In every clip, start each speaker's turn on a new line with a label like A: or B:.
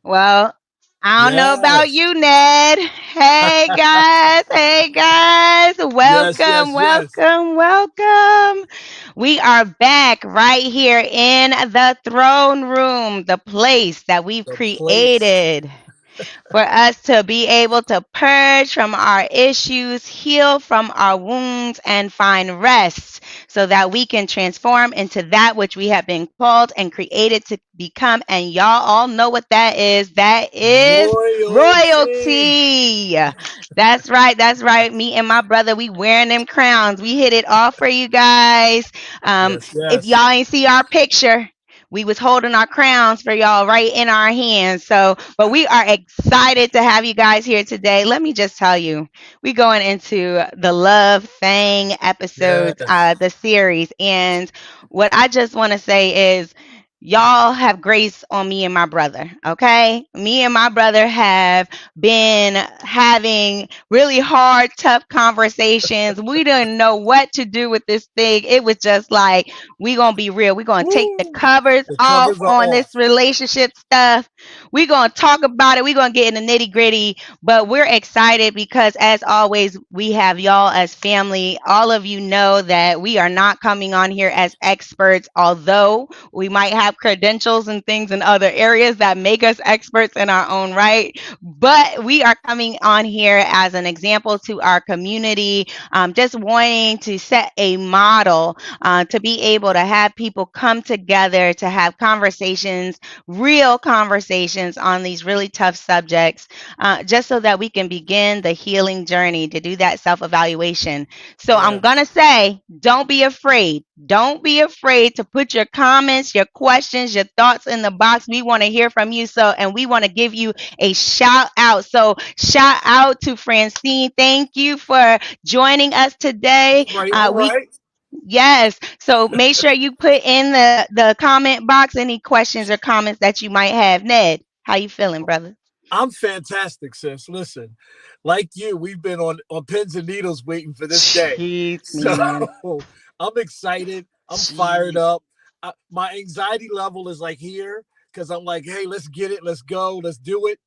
A: Well, I don't know about
B: Yes.
A: you, Ned. Hey guys, hey guys.
B: Yes,
A: Welcome,
B: yes, yes.
A: welcome, welcome. We are back right here in the throne room, the place that we've
B: The place.
A: created for us to be able to purge from our issues, heal from our wounds, and find rest so that we can transform into that which we have been called and created to become. And y'all all know what that is. That is
B: Royalty.
A: royalty. That's right. That's right. Me and my brother, we wearing them crowns. We hit it off for you guys.
B: Yes,
A: If
B: yes.
A: y'all ain't see our picture, we was holding our crowns for y'all right in our hands. So, but we are excited to have you guys here today. Let me just tell you, we going into the Love Thang episodes,
B: Yes.
A: the series, and what I just want to say is. Y'all have grace on me and my brother, okay? Me and my brother have been having really hard, tough conversations. We didn't know what to do with this thing. It was just like, we gonna be real. We gonna take the
B: Woo.
A: covers
B: The
A: off
B: covers are
A: on this
B: off.
A: relationship stuff. We gonna talk about it. We gonna get in the nitty gritty. But we're excited because, as always, we have y'all as family. All of you know that we are not coming on here as experts, although we might have credentials and things in other areas that make us experts in our own right. But we are coming on here as an example to our community, just wanting to set a model to be able to have people come together to have conversations, real conversations on these really tough subjects, just so that we can begin the healing journey to do that self evaluation. So I'm going
B: Yes.
A: to say, don't be afraid. Don't be afraid to put your comments, your questions, your thoughts in the box. We want to hear from you. So, and we want to give you a shout out. So, shout out to Francine. Thank you for joining us today.
B: All right, all
A: We
B: right.
A: Yes. So make sure you put in the comment box any questions or comments that you might have. Ned, how you feeling, brother?
B: I'm fantastic, sis. Listen, like you, we've been on pins and needles waiting for this day.
A: Jeez,
B: So
A: man.
B: I'm excited. I'm fired
A: Jeez.
B: up. My anxiety level is like here because I'm like, hey, let's get it. Let's go. Let's do it.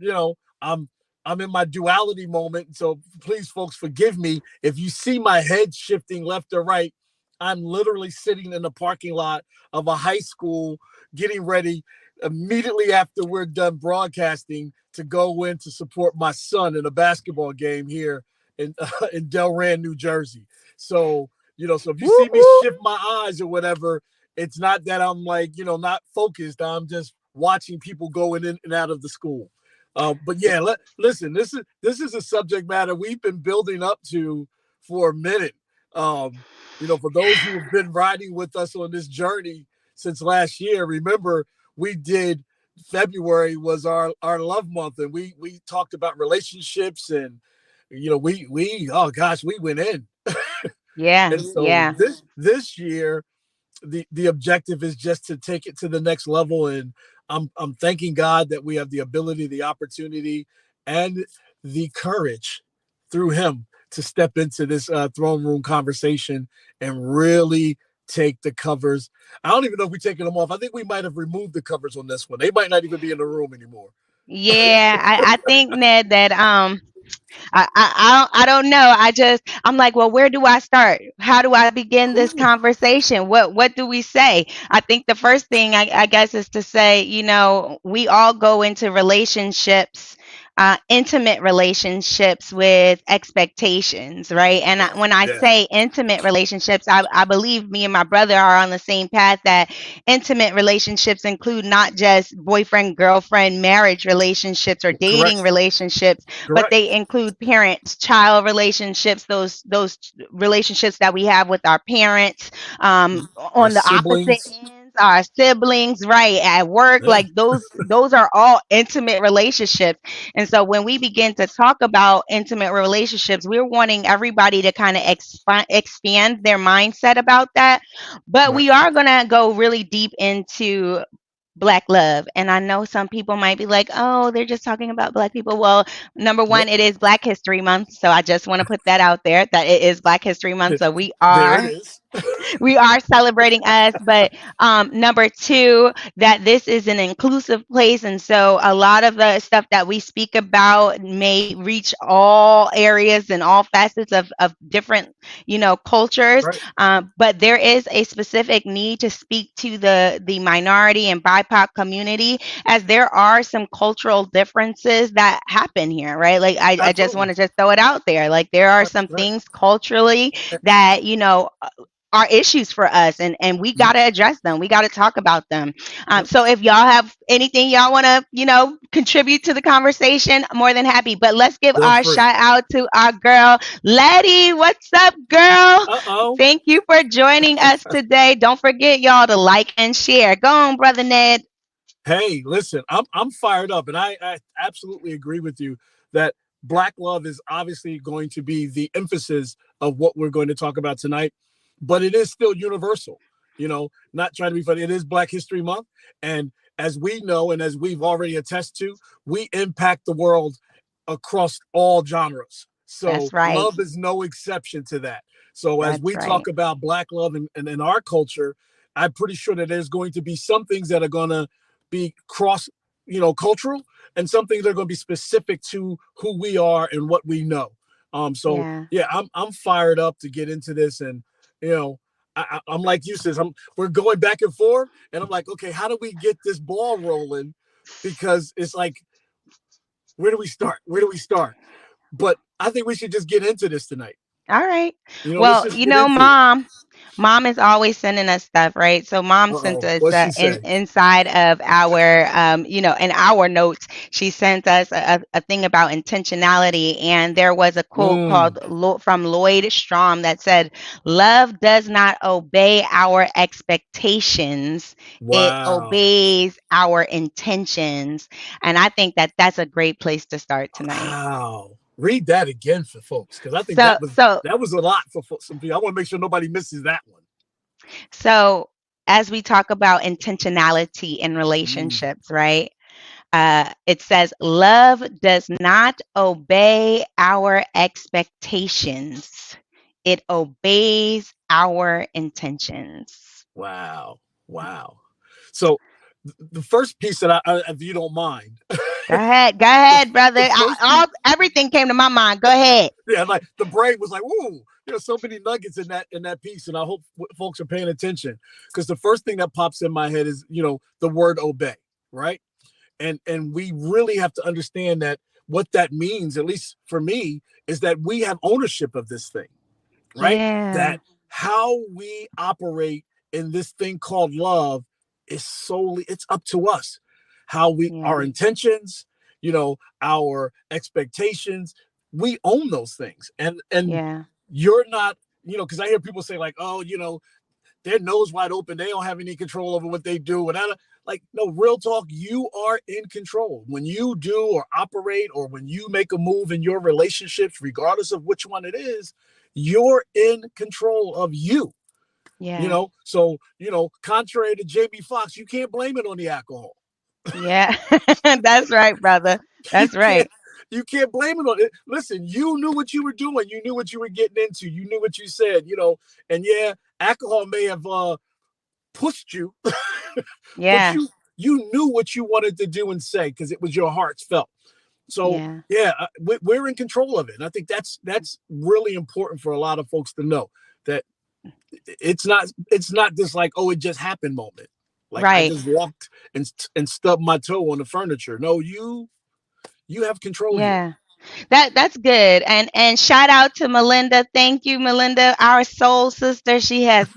B: You know, I'm in my duality moment. So please, folks, forgive me if you see my head shifting left or right. I'm literally sitting in the parking lot of a high school, getting ready immediately after we're done broadcasting to go in to support my son in a basketball game here in Delran, New Jersey. So so if you
A: Woo
B: see me
A: woo.
B: shift my eyes or whatever, it's not that I'm like not focused. I'm just watching people going in and out of the school. But yeah, listen. This is a subject matter we've been building up to for a minute. Um, for those who have been riding with us on this journey since last year, remember we did February was our love month, and we talked about relationships, and we oh gosh, we went in.
A: Yeah,
B: And so
A: yeah.
B: this year the objective is just to take it to the next level, and I'm thanking God that we have the ability, the opportunity, and the courage through him to step into this throne room conversation and really take the covers. I don't even know if we're taking them off. I think we might have removed the covers on this one. They might not even be in the room anymore.
A: Yeah, I think Ned that I don't know. I'm like, well, where do I start? How do I begin this conversation? What do we say? I think the first thing I guess is to say, we all go into relationships, intimate relationships with expectations, right? And
B: Yeah,
A: when I
B: yeah,
A: say intimate relationships, I believe me and my brother are on the same path that intimate relationships include not just boyfriend, girlfriend, marriage relationships or dating
B: correct,
A: relationships, but
B: correct.
A: they include parents child relationships, those relationships that we have with our parents,
B: Our
A: on the opposite
B: siblings.
A: ends our siblings, right, at work.
B: Yeah,
A: Like those are all intimate relationships. And so when we begin to talk about intimate relationships, we're wanting everybody to kind of expand their mindset about that, but
B: right.
A: we are going to go really deep into Black love. And I know some people might be like, oh, they're just talking about Black people. Well, number one,
B: Nope.
A: it is Black History Month. So I just want to put that out there that it is Black History Month. So we
B: There it
A: are
B: is.
A: We are celebrating us, but number two, that this is an inclusive place, and so a lot of the stuff that we speak about may reach all areas and all facets of different, cultures.
B: Right.
A: But there is a specific need to speak to the minority and BIPOC community, as there are some cultural differences that happen here, right? Like I just want
B: Absolutely.
A: to just throw it out there. Like there are some
B: Right.
A: things culturally that are issues for us, and we got to address them. We got to talk about them.
B: Yep.
A: So if y'all have anything y'all want to contribute to the conversation, more than happy. But let's give
B: Feel
A: our
B: free.
A: shout out to our girl Letty. What's up, girl?
B: Uh-oh.
A: Thank you for joining us today. Don't forget, y'all, to like and share. Go on, brother Ned.
B: Hey, listen, I'm fired up, and I absolutely agree with you that Black love is obviously going to be the emphasis of what we're going to talk about tonight, but it is still universal. Not trying to be funny. It is Black History Month, and as we know, and as we've already attested to, we impact the world across all genres. So
A: That's right.
B: love is no exception to that. So as
A: That's
B: we
A: right.
B: talk about Black love and in our culture, I'm pretty sure that there's going to be some things that are going to be cross, cultural, and some things that are going to be specific to who we are and what we know. So
A: Yeah.
B: yeah, I'm fired up to get into this, and you know, I'm like you says, we're going back and forth, and I'm like, okay, how do we get this ball rolling? Because it's like, where do we start? Where do we start? But I think we should just get into this tonight.
A: All right.
B: Let's
A: Well,
B: just get into it.
A: mom is always sending us stuff, right? So mom
B: Uh
A: sent
B: oh,
A: us
B: what's she say?
A: inside of our, in our notes, she sent us a thing about intentionality. And there was a quote
B: Mm,
A: from Lloyd Strom that said, "Love does not obey our expectations. It
B: wow.
A: obeys our intentions." And I think that that's a great place to start tonight.
B: Wow. Read that again for folks, because I think
A: So, so
B: that was a lot for some people. I want to make sure nobody misses that one.
A: So, as we talk about intentionality in
B: Mm,
A: relationships, right? It says, love does not obey our expectations, it obeys our intentions.
B: wow. Wow. So the first piece that if you don't mind,
A: Go ahead, brother.
B: the first piece,
A: Everything came to my mind. Go ahead.
B: yeah, like the brain was like, "Ooh, there's so many nuggets in that piece," and I hope folks are paying attention because the first thing that pops in my head is the word obey, right? And we really have to understand that what that means, at least for me, is that we have ownership of this thing, right?
A: Yeah,
B: That how we operate in this thing called love is solely it's up to us. How we
A: yeah,
B: our intentions, our expectations, we own those things. And
A: yeah,
B: you're not, because I hear people say like, oh, their nose wide open. They don't have any control over what they do. And like, no, real talk, you are in control. When you do or operate or when you make a move in your relationships, regardless of which one it is, you're in control of you.
A: yeah,
B: So, contrary to Jamie Foxx, you can't blame it on the alcohol.
A: yeah. That's right, brother.
B: You
A: That's
B: can't
A: right.
B: you can't blame it on it. Listen, you knew what you were doing. You knew what you were getting into. You knew what you said, and yeah, alcohol may have pushed you, but
A: Yeah,
B: you knew what you wanted to do and say because it was your heart's felt. So
A: yeah,
B: yeah, we're in control of it, and I think that's really important for a lot of folks to know that it's not this like, oh, it just happened moment. Like I
A: right.
B: just walked and stubbed my toe on the furniture. No, you have control here.
A: Yeah. That's good. And shout out to Melinda. Thank you, Melinda, our soul sister. She has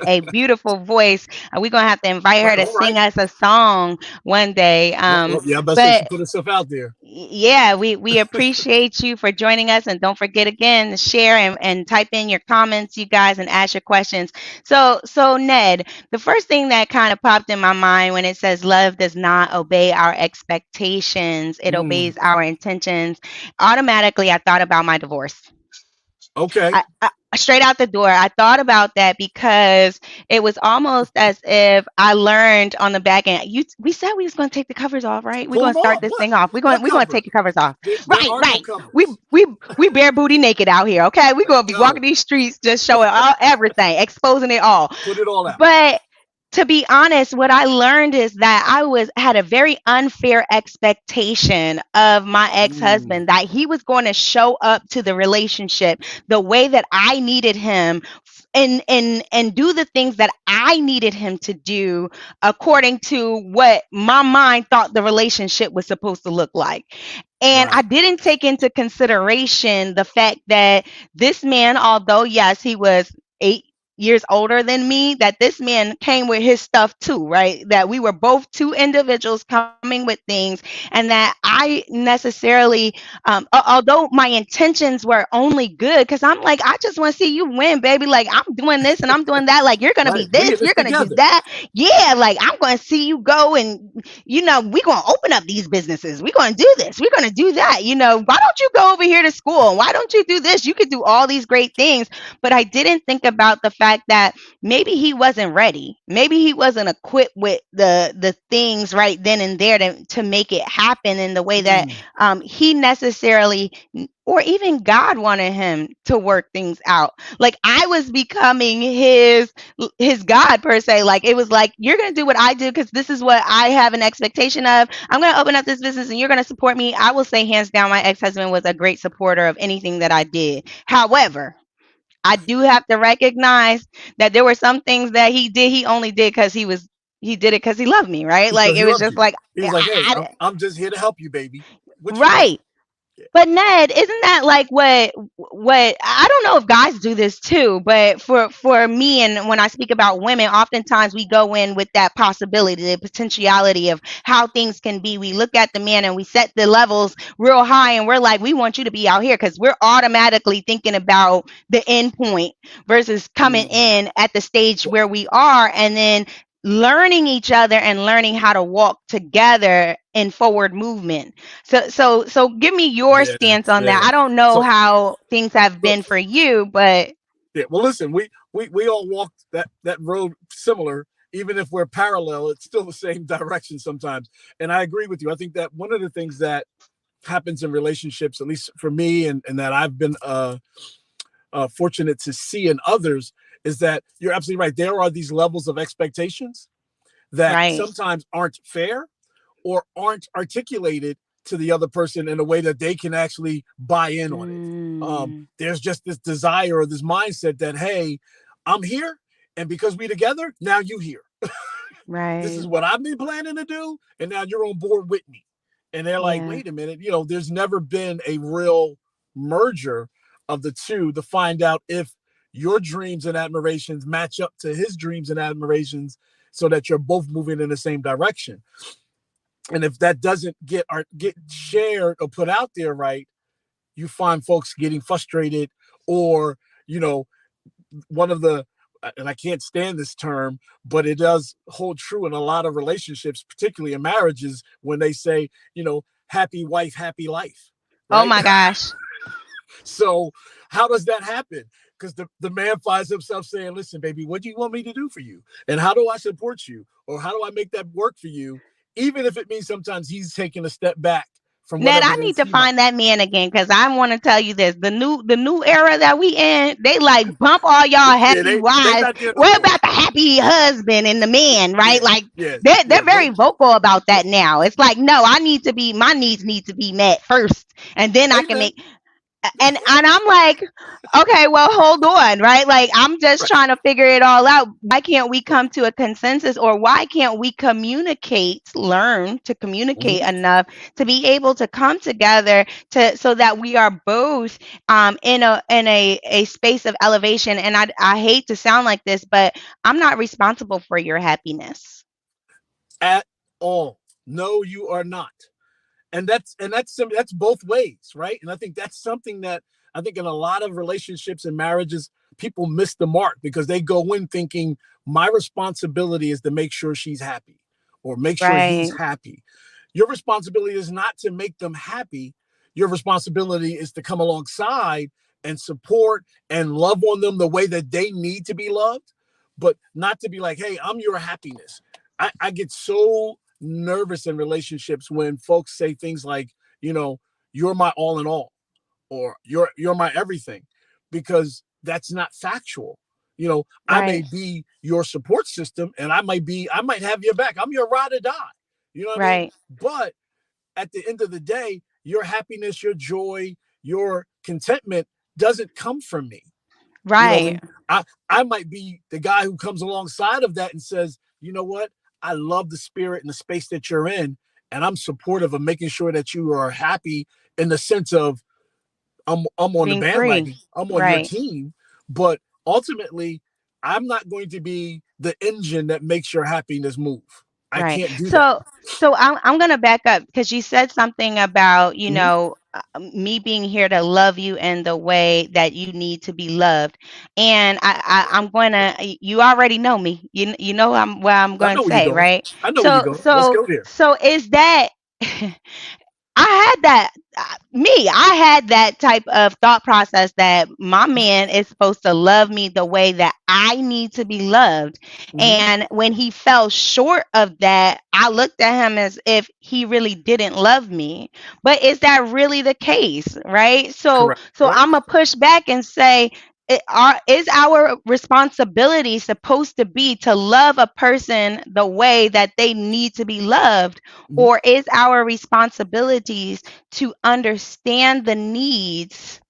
A: a beautiful voice. We're gonna have to invite her
B: Right,
A: to
B: all right.
A: sing us a song one day.
B: Well, yeah, I best say she
A: But
B: put herself out there.
A: yeah, we appreciate you for joining us, and don't forget again to share and type in your comments, you guys, and ask your questions. So Ned, the first thing that kind of popped in my mind when it says love does not obey our expectations, it
B: Mm,
A: obeys our intentions. Automatically, I thought about my divorce.
B: okay.
A: straight out the door. I thought about that because it was almost as if I learned on the back end. We said we was going to take the covers off, right? We're
B: Pull
A: going
B: them
A: to start
B: off.
A: this thing off.
B: What
A: We're going to take
B: covers?
A: the covers off.
B: There
A: Right,
B: are no
A: right. We
B: covers.
A: we we bare booty naked out here, okay? We're going to be walking
B: Go.
A: these streets just showing all everything, exposing it all.
B: Put it all out.
A: But to be honest, what I learned is that I was had a very unfair expectation of my
B: Mm,
A: ex-husband, that he was going to show up to the relationship the way that I needed him, and do the things that I needed him to do according to what my mind thought the relationship was supposed to look like. And I
B: right.
A: didn't take into consideration the fact that this man, although yes, he was 8 years older than me, that this man came with his stuff too, right? That we were both two individuals coming with things, and that I necessarily, although my intentions were only good, because I'm like, I just want to see you win, baby. Like, I'm doing this and I'm doing that. Like, you're going to
B: Right.
A: be
B: We in
A: this,
B: this
A: you're going to do
B: together.
A: that. Yeah, like, I'm going to see you go, and, we're going to open up these businesses. We're going to do this. We're going to do that. Why don't you go over here to school? Why don't you do this? You could do all these great things. But I didn't think about the fact that maybe he wasn't ready. Maybe he wasn't equipped with the things right then and there to make it happen in the way that
B: Mm.
A: he necessarily, or even God wanted him to work things out. Like, I was becoming his God per se. Like, it was like, you're gonna do what I do because this is what I have an expectation of. I'm gonna open up this business and you're gonna support me. I will say hands down, my ex-husband was a great supporter of anything that I did. However, I do have to recognize that there were some things that he did. He only did because he did it because he loved me, right? Like,
B: Because
A: it
B: he
A: was
B: loves
A: just
B: you.
A: like,
B: He was like, hey,
A: I,
B: I'm just here to help you, baby. What you want?
A: right.
B: Yeah.
A: But Ned, isn't that like what I don't know if guys do this too, but for me, and when I speak about women, oftentimes we go in with that possibility, the potentiality of how things can be. We look at the man and we set the levels real high, and we're like, we want you to be out here because we're automatically thinking about the end point versus coming
B: Mm.
A: in at the stage
B: Well,
A: where we are, and then learning each other and learning how to walk together in forward movement. So give me your
B: yeah,
A: stance on that.
B: yeah.
A: I don't know
B: So,
A: how things have
B: so
A: been for you, but
B: yeah. Well, listen, we all walked that road similar. Even if we're parallel, it's still the same direction sometimes. And I agree with you. I think that one of the things that happens in relationships, at least for me, and that I've been fortunate to see in others, is that you're absolutely right. There are these levels of expectations that
A: right.
B: sometimes aren't fair or aren't articulated to the other person in a way that they can actually buy in on it.
A: Mm,
B: There's just this desire or this mindset that, hey, I'm here, and because we together, now you here. This
A: right.
B: is what I've been planning to do, and now you're on board with me. And they're like,
A: Yeah.
B: wait a minute, there's never been a real merger of the two to find out if your dreams and admirations match up to his dreams and admirations so that you're both moving in the same direction. And if that doesn't get shared or put out there right, you find folks getting frustrated, or you know one of the, and I can't stand this term, but it does hold true in a lot of relationships, particularly in marriages, when they say, happy wife, happy life,
A: Oh
B: right?
A: my gosh.
B: So how does that happen? Because the man finds himself saying, listen, baby, what do you want me to do for you? And how do I support you? Or how do I make that work for you? Even if it means sometimes he's taking a step back from
A: Ned,
B: whatever
A: I
B: it
A: need
B: is
A: to
B: he might.
A: find that man again because I want to tell you this. The new era that we in, they like bump all y'all
B: Yeah,
A: happy
B: they
A: wives.
B: not there no
A: What
B: more.
A: about the happy husband and the man, right?
B: Yeah,
A: Like,
B: yeah,
A: they're
B: yeah.
A: very vocal about that now. It's like, no, I need to be my needs need to be met first, and then I can
B: Amen.
A: make, and I'm like, okay, well, hold on, right? Like, I'm just
B: Right.
A: trying to figure it all out. Why can't we come to a consensus, or why can't we learn to communicate
B: Mhm.
A: enough to be able to come together to so that we are both in a space of elevation? And I hate to sound like this, but I'm not responsible for your happiness.
B: At all. No, you are not. And that's both ways, right? And I think that's something that I think in a lot of relationships and marriages, people miss the mark because they go in thinking my responsibility is to make sure she's happy or make sure he's
A: Right.
B: happy. Your responsibility is not to make them happy. Your responsibility is to come alongside and support and love on them the way that they need to be loved, but not to be like, hey, I'm your happiness. I get so nervous in relationships when folks say things like, you know, you're my all in all, or you're my everything, because that's not factual. I may
A: Right.
B: be your support system, and I might have your back. I'm your ride or die. You know what I mean?
A: Right.
B: But at the end of the day, your happiness, your joy, your contentment doesn't come from me.
A: Right.
B: I might be the guy who comes alongside of that and says, you know what? I love the spirit and the space that you're in, and I'm supportive of making sure that you are happy, in the sense of I'm on the
A: Being free.
B: bandwagon, I'm on your
A: Right.
B: team, but ultimately, I'm not going to be the engine that makes your happiness move. I
A: Right.
B: can't do that.
A: So I'm going to back up because you said something about,
B: Mhm.
A: me being here to love you in the way that you need to be loved. And I'm going to, you already know me. You know where I'm
B: I
A: going
B: know
A: to
B: where you're
A: say,
B: going.
A: right?
B: I know where you're
A: So
B: going. Let's
A: so
B: go there.
A: so is that I had that I had that type of thought process that my man is supposed to love me the way that I need to be loved.
B: Hmm.
A: And when he fell short of that, I looked at him as if he really didn't love me. But is that really the case, right? So
B: Correct.
A: so
B: Right.
A: I'm gonna push back and say is our responsibility supposed to be to love a person the way that they need to be loved,
B: Hmm.
A: or is our responsibilities to understand the needs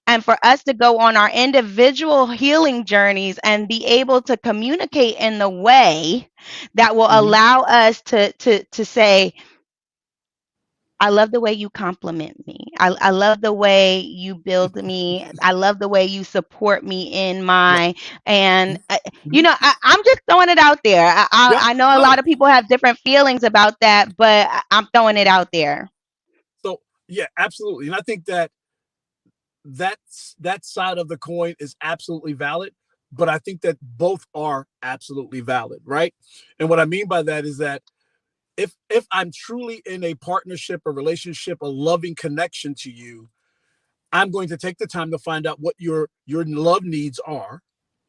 A: and for us to go on our individual healing journeys and be able to communicate in the way that will
B: Hmm.
A: allow us to say, I love the way you compliment me. I love the way you build me. I love the way you support me in
B: Right.
A: my, and
B: Hmm.
A: I'm just throwing it out there.
B: Yeah.
A: I know a
B: No.
A: lot of people have different feelings about that, but I'm throwing it out there.
B: So yeah, absolutely. And I think that that side of the coin is absolutely valid, but I think that both are absolutely valid, right? And what I mean by that is that if I'm truly in a partnership, a relationship, a loving connection to you, I'm going to take the time to find out what your love needs are,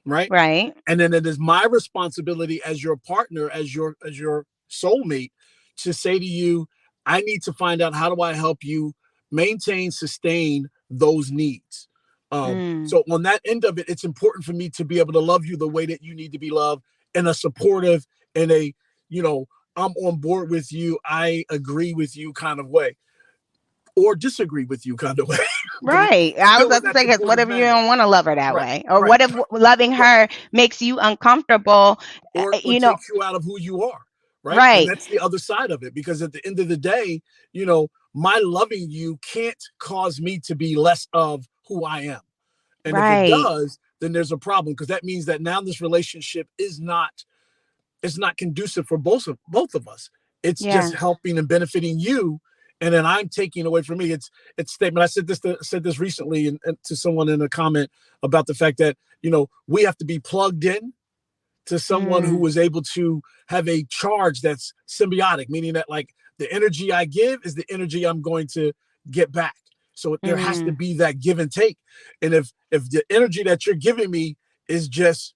B: right?
A: Right.
B: And then it is my responsibility as your partner, as your soulmate, to say to you, I need to find out, how do I help you maintain, sustain those needs.
A: Mm,
B: So on that end of it, it's important for me to be able to love you the way that you need to be loved, in a supportive, in a, you know I'm on board with you, I agree with you kind of way, or disagree with you kind of way, but
A: right. I was
B: still in
A: about to
B: that
A: say, because what
B: supportive
A: if you
B: manner.
A: don't want to love her that
B: Right,
A: way? Or
B: right,
A: what if loving
B: right.
A: her makes you uncomfortable?
B: Or
A: You know,
B: takes you out of who you are, right? And
A: right,
B: that's the other side of it, because at the end of the day, my loving you can't cause me to be less of who I am. And if it
A: right.
B: does, then there's a problem, because that means that now this relationship is not conducive for both of us. It's
A: Yeah.
B: just helping and benefiting you, and then I'm taking away from me. It's statement. I said this recently, and to someone in a comment, about the fact that we have to be plugged in to someone who
A: Mm,
B: was able to have a charge that's symbiotic, meaning that, like, the energy I give is the energy I'm going to get back. So there has to
A: mm,
B: be that give and take. And if the energy that you're giving me is just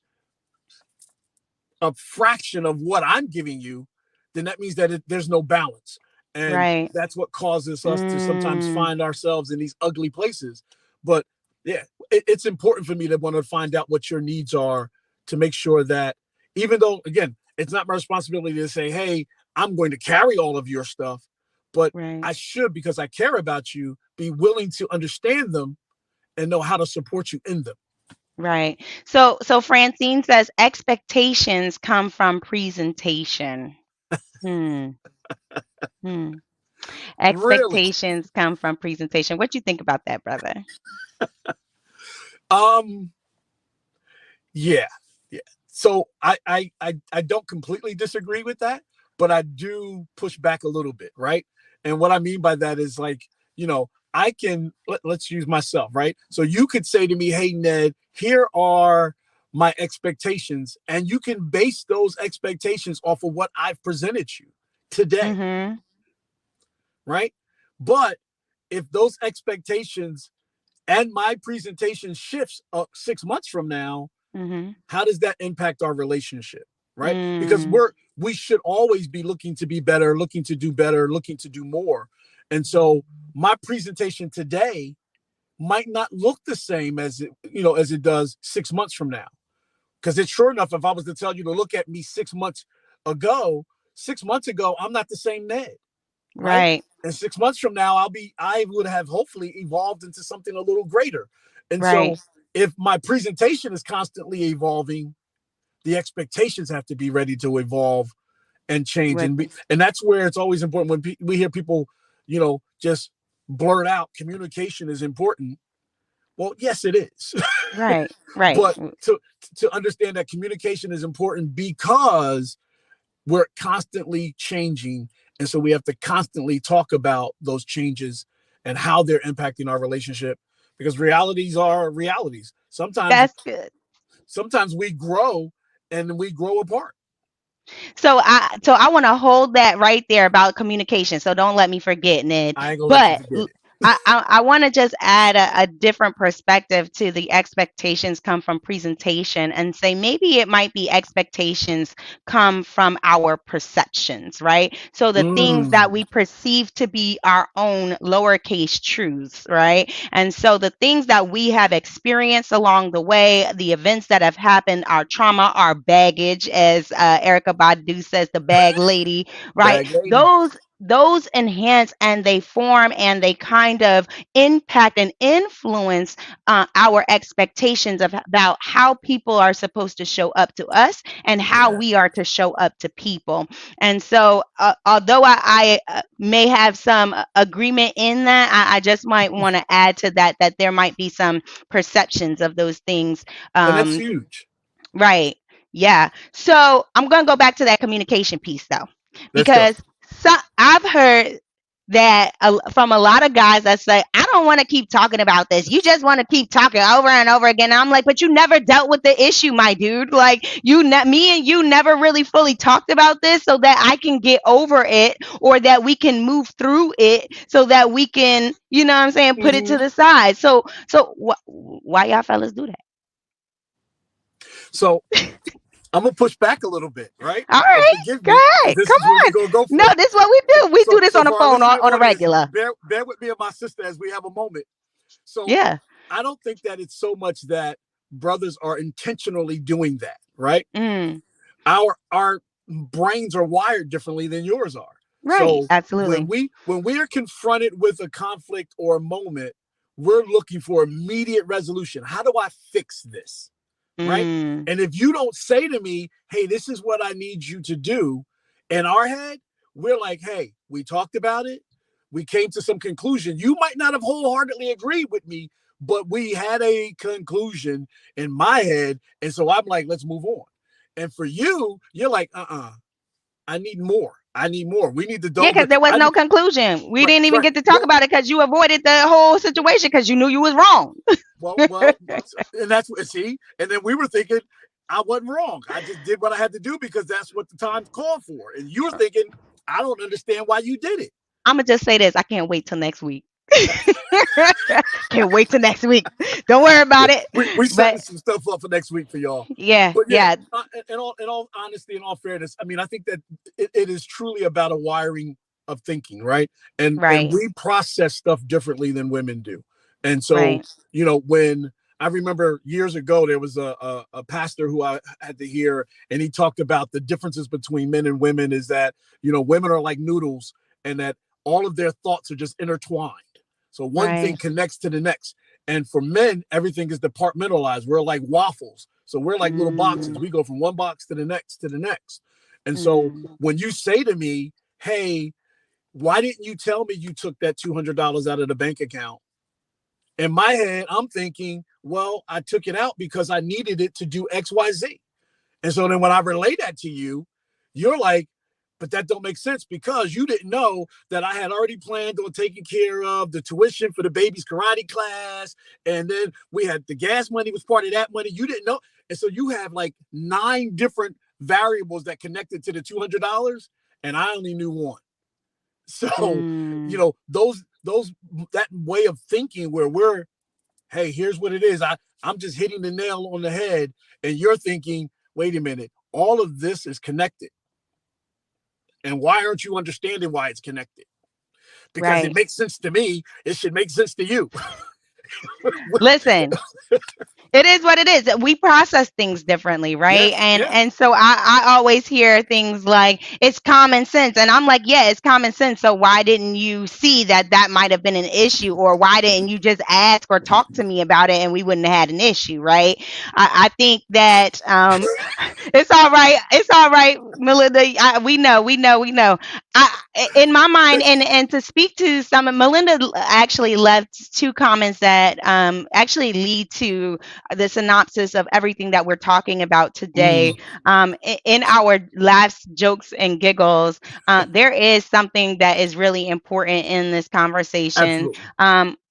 B: a fraction of what I'm giving you, then that means that there's no balance. And
A: right.
B: that's what causes us to sometimes
A: Mm,
B: find ourselves in these ugly places. But yeah, it's important for me to want to find out what your needs are, to make sure that, even though, again, it's not my responsibility to say, hey, I'm going to carry all of your stuff, but
A: right.
B: I should, because I care about you, be willing to understand them and know how to support you in them.
A: Right. So Francine says expectations come from presentation. Hmm. Hmm.
B: Really?
A: Expectations come from presentation. What do you think about that, brother?
B: Um, Yeah, yeah. So I don't completely disagree with that, but I do push back a little bit, right? And what I mean by that is, like, I can let's use myself, right? So you could say to me, "Hey Ned, here are my expectations," and you can base those expectations off of what I've presented you today,
A: Mm-hmm.
B: right? But if those expectations and my presentation shifts 6 months from now,
A: Mhm.
B: how does that impact our relationship? Right? Because
A: Mm.
B: we should always be looking to be better, looking to do better, looking to do more. And so my presentation today might not look the same as it does 6 months from now. Because it's sure enough, if I was to tell you to look at me 6 months ago, 6 months ago, I'm not the same Ned, right?
A: Right.
B: And 6 months from now, I would have hopefully evolved into something a little greater. And so
A: Right.
B: if my presentation is constantly evolving, the expectations have to be ready to evolve and change.
A: With
B: And that's where it's always important when we hear people, just blurt out communication is important. Well, yes, it is.
A: right. Right.
B: But to understand that communication is important because we're constantly changing, and so we have to constantly talk about those changes and how they're impacting our relationship, because realities are realities. Sometimes
A: That's good.
B: sometimes we grow and we grow apart.
A: So I want to hold that right there about communication. So don't let me forget, Ned.
B: I ain't gonna let you
A: But
B: forget it.
A: I want to just add a different perspective to the expectations come from presentation and say maybe it might be expectations come from our perceptions, right? So the things
B: Mm,
A: that we perceive to be our own lowercase truths, right? And so the things that we have experienced along the way, the events that have happened, our trauma, our baggage, as Erica Badu says, the bag lady, right?
B: bag lady.
A: Those enhance and they form and they kind of impact and influence our expectations of about how people are supposed to show up to us and how
B: Yeah.
A: we are to show up to people. And so, although I may have some agreement in that, I just might want to add to that there might be some perceptions of those things.
B: And that's
A: Um,
B: huge.
A: right. Yeah. So I'm going to go back to that communication piece though,
B: Let's go.
A: because I've heard that from a lot of guys that say, I don't want to keep talking about this. You just want to keep talking over and over again. And I'm like, but you never dealt with the issue, my dude. Like me and you never really fully talked about this so that I can get over it or that we can move through it so that we can, you know what I'm saying, put it to
B: Hmm.
A: the side. So why y'all fellas do that?
B: So I'm gonna push back a little bit, right?
A: All
B: And
A: right,
B: forgive
A: go
B: me, because
A: ahead.
B: this
A: Come
B: is where we're
A: on.
B: gonna go
A: No,
B: for it.
A: this is what we
B: So,
A: do. We do
B: so,
A: this
B: so
A: on the
B: for our
A: phone
B: listening
A: on a
B: audience,
A: regular.
B: bear with me and my sister as we have a moment. So
A: Yeah.
B: I don't think that it's so much that brothers are intentionally doing that, right?
A: Mm,
B: Our brains are wired differently than yours are.
A: right.
B: So when
A: Absolutely.
B: we are confronted with a conflict or a moment, we're looking for immediate resolution. How do I fix this? Right?
A: Mm,
B: And if you don't say to me, hey, this is what I need you to do, in our head, we're like, hey, we talked about it. We came to some conclusion. You might not have wholeheartedly agreed with me, but we had a conclusion in my head. And so I'm like, let's move on. And for you, you're like, I need more. I need more. We need to
A: yeah,
B: don't.
A: because there was
B: I
A: no
B: need
A: conclusion. We
B: right,
A: didn't even
B: right.
A: get to talk
B: Well,
A: about it because you avoided the whole situation because you knew you was wrong.
B: well, and that's what see. And then we were thinking, I wasn't wrong. I just did what I had to do because that's what the times called for. And you were thinking, I don't understand why you did it.
A: I'm gonna just say this. I can't wait till next week. Can't wait till next week. Don't worry
B: Yeah,
A: about it.
B: we setting
A: But
B: some stuff up for next week for y'all.
A: yeah,
B: But yeah,
A: yeah,
B: in all honesty, in all fairness, I mean, I think that it is truly about a wiring of thinking, right? And
A: right,
B: we process stuff differently than women do. And so,
A: right,
B: when I remember years ago, there was a pastor who I had to hear, and he talked about the differences between men and women is that, women are like noodles, and that all of their thoughts are just intertwined. So one thing
A: right.
B: connects to the next. And for men, everything is departmentalized. We're like waffles. So we're like little boxes.
A: Mm,
B: We go from one box to the next to the next. And so
A: mm,
B: when you say to me, hey, why didn't you tell me you took that $200 out of the bank account? In my head, I'm thinking, well, I took it out because I needed it to do XYZ. And so then when I relay that to you, you're like, but that don't make sense because you didn't know that I had already planned on taking care of the tuition for the baby's karate class. And then we had the gas money was part of that money. You didn't know. And so you have like 9 different variables that connected to the $200. And I only knew one. So,
A: mm.
B: those that way of thinking where we're hey, here's what it is. I'm just hitting the nail on the head. And you're thinking, wait a minute, all of this is connected. And why aren't you understanding why it's connected? Because it
A: Right.
B: makes sense to me. It should make sense to you.
A: Listen, it is what it is. We process things differently, right?
B: Yes.
A: And
B: Yeah.
A: and so I always hear things like it's common sense, and I'm like, yeah, it's common sense. So why didn't you see that that might have been an issue, or why didn't you just ask or talk to me about it, and we wouldn't have had an issue, right? I think that it's all right. It's all right, Melinda. We know. In my mind, and to speak to some, Melinda actually left two comments that actually lead to the synopsis of everything that we're talking about today.
B: Mm,
A: In our laughs, jokes, and giggles, there is something that is really important in this conversation.
B: absolutely.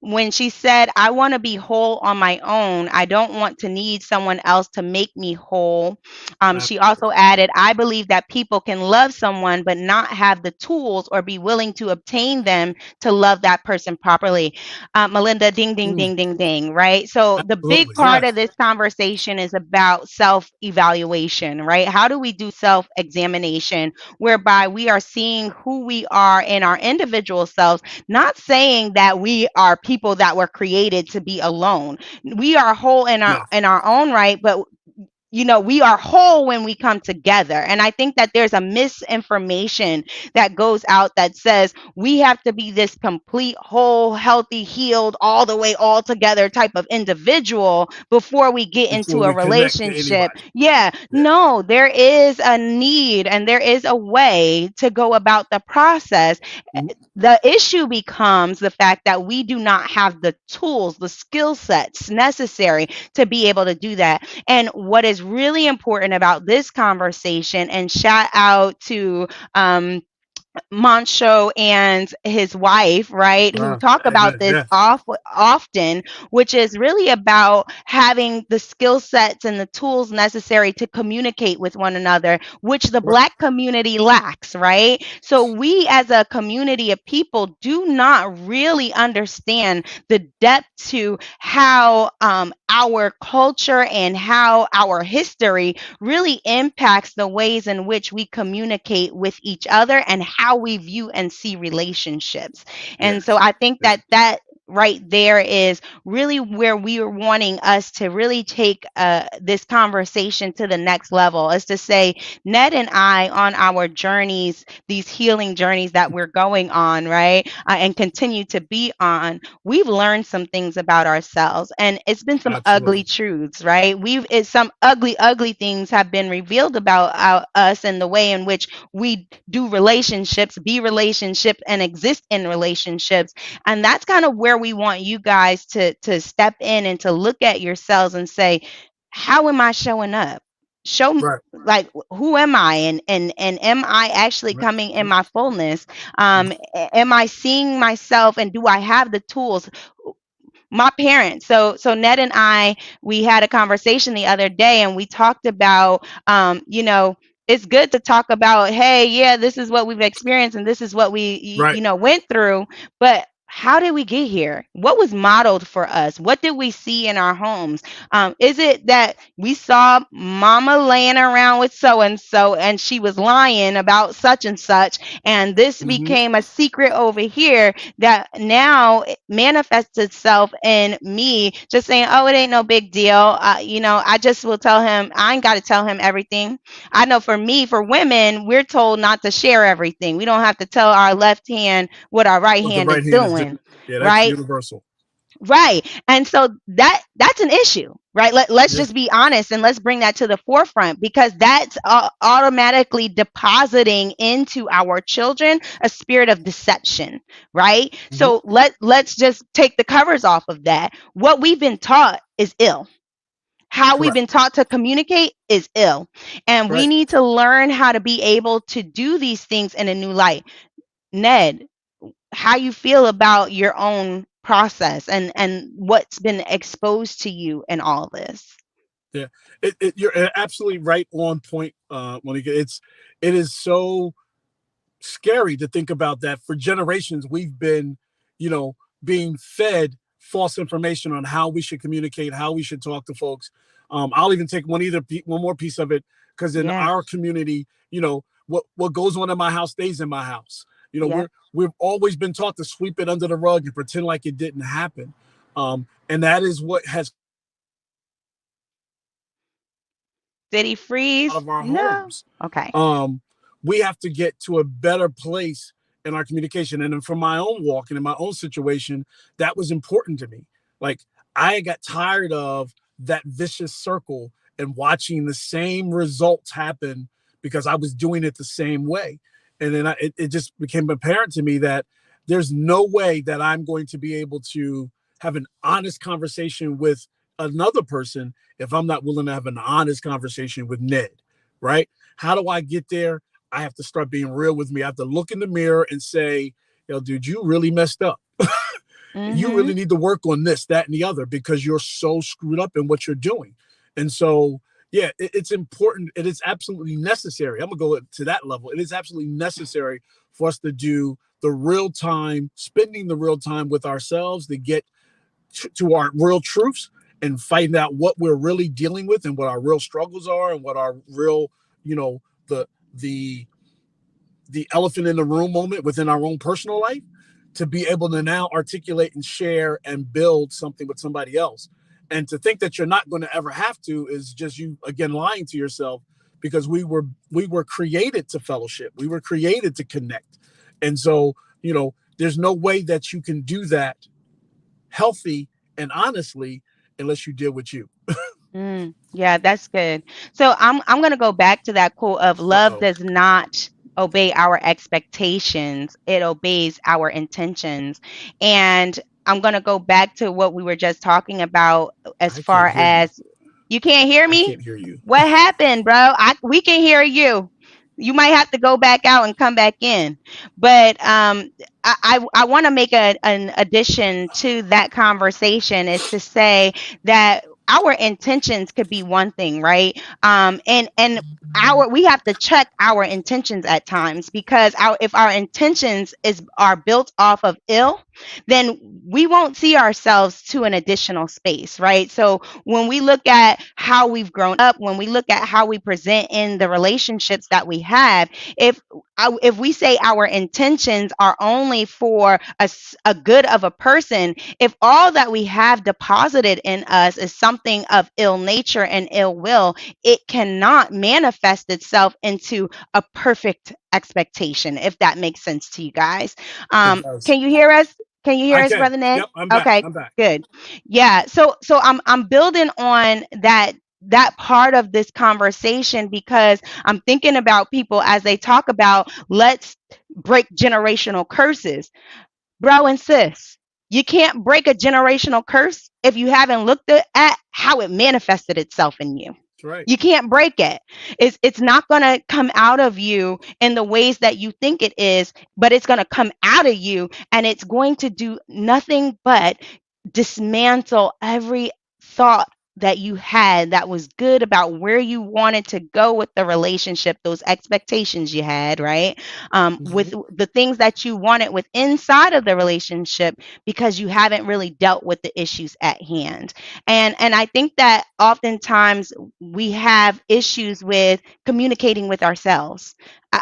A: When she said, I want to be whole on my own, I don't want to need someone else to make me whole. She also
B: Absolutely.
A: added, I believe that people can love someone but not have the tools or be willing to obtain them to love that person properly. Melinda, ding, ding,
B: Mm,
A: ding, ding, ding, right? So the big
B: absolutely.
A: part
B: Yes.
A: of this conversation is about self evaluation, right? How do we do self examination whereby we are seeing who we are in our individual selves, not saying that we are people that were created to be alone. We are whole
B: Yes.
A: in our own right, but we are whole when we come together. And I think that there's a misinformation that goes out that says we have to be this complete, whole, healthy, healed, all the way, all together type of individual before we get
B: Before
A: into a
B: we connect to
A: relationship.
B: anybody.
A: Yeah,
B: Yeah.
A: no, there is a need and there is a way to go about the process.
B: Mm,
A: The issue becomes the fact that we do not have the tools, the skill sets necessary to be able to do that. And what is really important about this conversation, and shout out to Moncho and his wife, right, who talk about
B: amen.
A: this
B: Yes.
A: often, which is really about having the skill sets and the tools necessary to communicate with one another, which the
B: Right.
A: Black community lacks, right? So we as a community of people do not really understand the depth to how our culture and how our history really impacts the ways in which we communicate with each other and how we view and see relationships. And so
B: Yes.
A: I think
B: Yes.
A: that right there is really where we are wanting us to really take this conversation to the next level, is to say Ned and I, on our journeys, these healing journeys that we're going on, right, and continue to be on, we've learned some things about ourselves, and it's been some ugly
B: Absolutely.
A: truths, right? Some ugly things have been revealed about us and the way in which we do relationships, be relationship, and exist in relationships. And that's kind of where we want you guys to step in and to look at yourselves and say, how am I showing up?
B: Right.
A: Like, who am I, and am I actually
B: Right.
A: coming in my fullness? Am I seeing myself, and do I have the tools? My parents, so Ned and I, we had a conversation the other day, and we talked about it's good to talk about, hey, yeah, this is what we've experienced and this is what we
B: Right.
A: went through, but how did we get here? What was modeled for us? What did we see in our homes? Is it that we saw mama laying around with so and so and she was lying about such and such, and this
B: Hmm.
A: became a secret over here that now it manifests itself in me just saying, oh, it ain't no big deal. I just will tell him, I ain't got to tell him everything. I know for me, for women, we're told not to share everything. We don't have to tell our left hand what our right
B: What the
A: hand is
B: right hand is doing.
A: doing,
B: Yeah, that's
A: right?
B: universal.
A: Right. And so that's an issue, right? Let's
B: Yeah.
A: just be honest and let's bring that to the forefront, because that's automatically depositing into our children a spirit of deception, right?
B: Hmm.
A: So let's just take the covers off of that. What we've been taught is ill. How we've
B: Correct.
A: been taught to communicate is ill. And we
B: Right.
A: need to learn how to be able to do these things in a new light. Ned, how you feel about your own process and what's been exposed to you in all this.
B: Yeah. You're absolutely right on point, Monica. It is so scary to think about that. For generations we've been, being fed false information on how we should communicate, how we should talk to folks. I'll even take one more piece of it, because in
A: Yeah.
B: our community, what goes on in my house stays in my house.
A: Yep.
B: We've always been taught to sweep it under the rug and pretend like it didn't happen, and that is what has caused a lot of
A: Did he
B: in a lot
A: freeze?
B: of our
A: No.
B: homes.
A: Okay.
B: We have to get to a better place in our communication. And from my own walk and in my own situation, that was important to me. Like, I got tired of that vicious circle and watching the same results happen because I was doing it the same way. And then it just became apparent to me that there's no way that I'm going to be able to have an honest conversation with another person if I'm not willing to have an honest conversation with Ned, right? How do I get there? I have to start being real with me. I have to look in the mirror and say, dude, you really messed up. You
A: Mm-hmm.
B: really need to work on this, that, and the other, because you're so screwed up in what you're doing. And so, yeah, it's important. It is absolutely necessary. I'm going to go to that level. It is absolutely necessary for us to do the real time, spending the real time with ourselves to get to our real truths and find out what we're really dealing with and what our real struggles are and what our real, the the the elephant in the room moment within our own personal life, to be able to now articulate and share and build something with somebody else. And to think that you're not going to ever have to is just you again lying to yourself, because we were created to fellowship. We were created to connect. And so, there's no way that you can do that healthy and honestly unless you deal with you.
A: Yeah, that's good. So I'm gonna go back to that quote of love
B: Uh-oh.
A: does not obey our expectations, it obeys our intentions. And I'm gonna go back to what we were just talking about as
B: I
A: far
B: can't hear you.
A: as you can't hear
B: I
A: me?
B: can't hear you.
A: What happened, bro? We can hear you. You might have to go back out and come back in. But I want to make an addition to that conversation is to say that our intentions could be one thing, right? And our we have to check our intentions at times, because if our intentions are built off of ill, then we won't see ourselves to an additional space, right? So when we look at how we've grown up, when we look at how we present in the relationships that we have, if if we say our intentions are only for a good of a person, if all that we have deposited in us is something of ill nature and ill will, it cannot manifest itself into a perfect expectation, if that makes sense to you guys.
B: It does.
A: Can you hear us? Can you hear
B: I
A: us,
B: can.
A: Brother Ned?
B: Yep, I'm back.
A: Okay,
B: I'm back.
A: good. Yeah. So I'm building on that part of this conversation, because I'm thinking about people as they talk about let's break generational curses. Bro and sis, you can't break a generational curse if you haven't looked at how it manifested itself in you.
B: That's right.
A: You can't break it. It's not going to come out of you in the ways that you think it is, but it's going to come out of you, and it's going to do nothing but dismantle every thought that you had that was good about where you wanted to go with the relationship, those expectations you had, right?
B: Mm-hmm.
A: With the things that you wanted with inside of the relationship, because you haven't really dealt with the issues at hand. And I think that oftentimes we have issues with communicating with ourselves.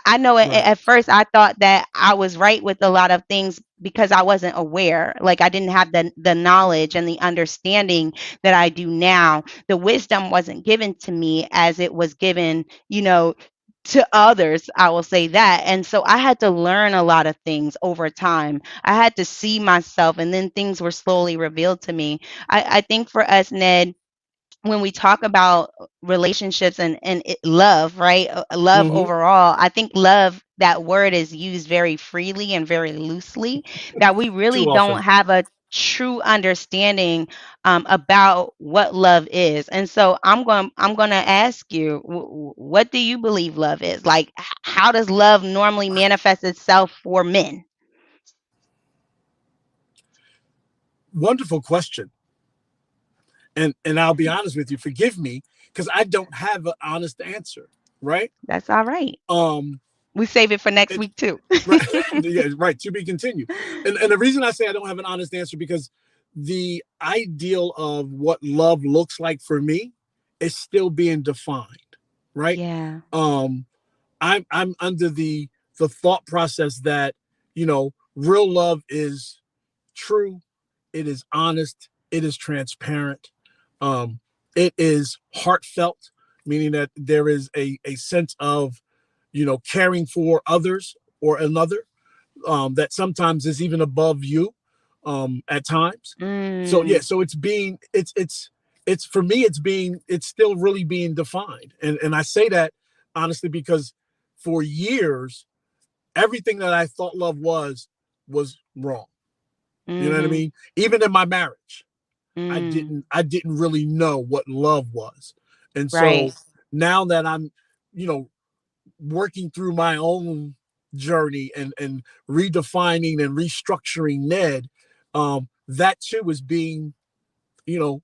A: I know
B: Right.
A: at first I thought that I was right with a lot of things because I wasn't aware. Like I didn't have the knowledge and the understanding that I do now. The wisdom wasn't given to me as it was given, to others. I will say that. And so I had to learn a lot of things over time. I had to see myself, and then things were slowly revealed to me. I think for us, Ned, when we talk about relationships and love, right? Love
B: Mm-hmm.
A: overall, I think love, that word is used very freely and very loosely, that we really
B: Too
A: don't
B: often.
A: have a true understanding about what love is. And so I'm going to ask you, what do you believe love is? Like, how does love normally manifest itself for men?
B: Wonderful question. And I'll be honest with you. Forgive me, because I don't have an honest answer. Right.
A: That's all right.
B: Um.
A: We save it for next
B: It,
A: week too.
B: right. Yeah. Right. To be continued. And the reason I say I don't have an honest answer, because the ideal of what love looks like for me is still being defined, right?
A: Yeah.
B: Um, I'm under the thought process that, real love is true, it is honest, it is transparent, um, it is heartfelt, meaning that there is a sense of, caring for others or another, that sometimes is even above you, at times. So yeah,
A: Mm,
B: so it's for me, it's still really being defined, and I say that honestly because for years everything that I thought love was wrong. You know what I
A: mm-hmm.
B: mean? Even in my marriage,
A: Mm,
B: I didn't really know what love was. And so
A: right.
B: now that I'm, you know, working through my own journey and redefining and restructuring Ned, that too is being, you know,